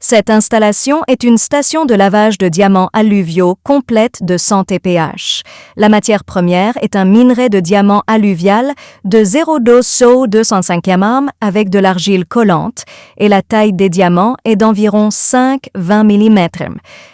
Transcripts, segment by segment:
Cette installation est une station de lavage de diamants alluviaux complète de 100 TPH. La matière première est un minerai de diamant alluvial de 0,2 SO 205 mm avec de l'argile collante et la taille des diamants est d'environ 5-20 mm.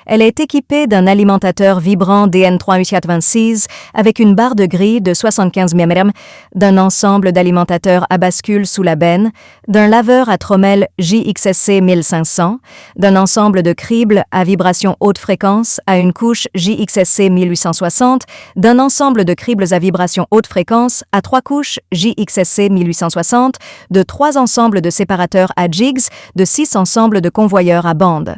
Elle est équipée d'un alimentateur vibrant DN3U26 avec une barre de grille de 75 mm, d'un ensemble d'alimentateurs à bascule sous la benne, d'un laveur à trommelle JXSC 1500, d'un ensemble de cribles à vibration haute fréquence à une couche JXSC 1860, d'un ensemble de cribles à vibration haute fréquence à 3 couches JXSC 1860, de 3 ensembles de séparateurs à jigs, de 6 ensembles de convoyeurs à bande.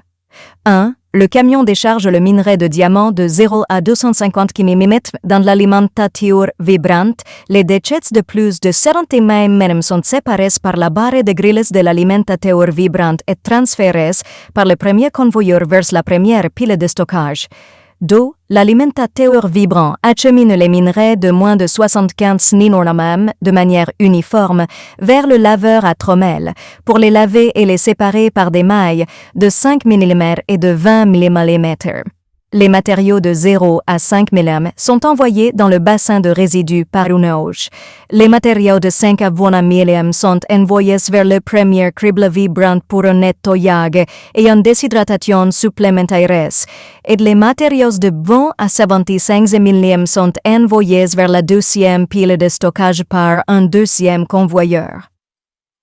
1. Le camion décharge le minerai de diamant de 0 à 250 mm dans l'alimentateur vibrante. Les déchets de plus de 70 mm sont séparés par la barre de grilles de l'alimentateur vibrante et transférés par le premier convoyeur vers la première pile de stockage. 2. L'alimentateur vibrant achemine les minerais de moins de 75 nm de manière uniforme vers le laveur à trommelle pour les laver et les séparer par des mailles de 5 mm et de 20 mm. Les matériaux de 0 à 5 mm sont envoyés dans le bassin de résidus par une auge. Les matériaux de 5 à 20 mm sont envoyés vers le premier crible vibrant pour un nettoyage et une déshydratation supplémentaire. Et les matériaux de 20 à 75 mm sont envoyés vers la deuxième pile de stockage par un deuxième convoyeur.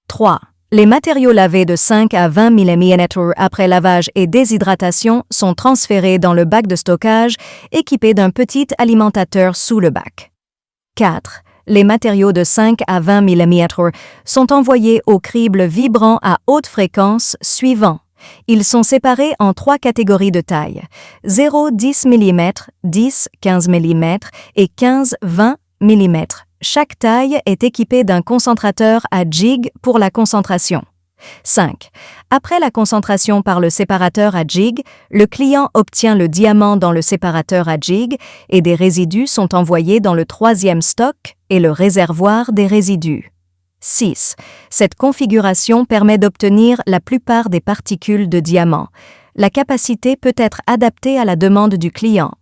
3. Les matériaux lavés de 5 à 20 mm après lavage et déshydratation sont transférés dans le bac de stockage équipé d'un petit alimentateur sous le bac. 4. Les matériaux de 5 à 20 mm sont envoyés au crible vibrant à haute fréquence suivant. Ils sont séparés en 3 catégories de taille, 0-10 mm, 10-15 mm et 15-20 mm. Chaque taille est équipée d'un concentrateur à jig pour la concentration. 5. Après la concentration par le séparateur à jig, le client obtient le diamant dans le séparateur à jig et des résidus sont envoyés dans le troisième stock et le réservoir des résidus. 6. Cette configuration permet d'obtenir la plupart des particules de diamant. La capacité peut être adaptée à la demande du client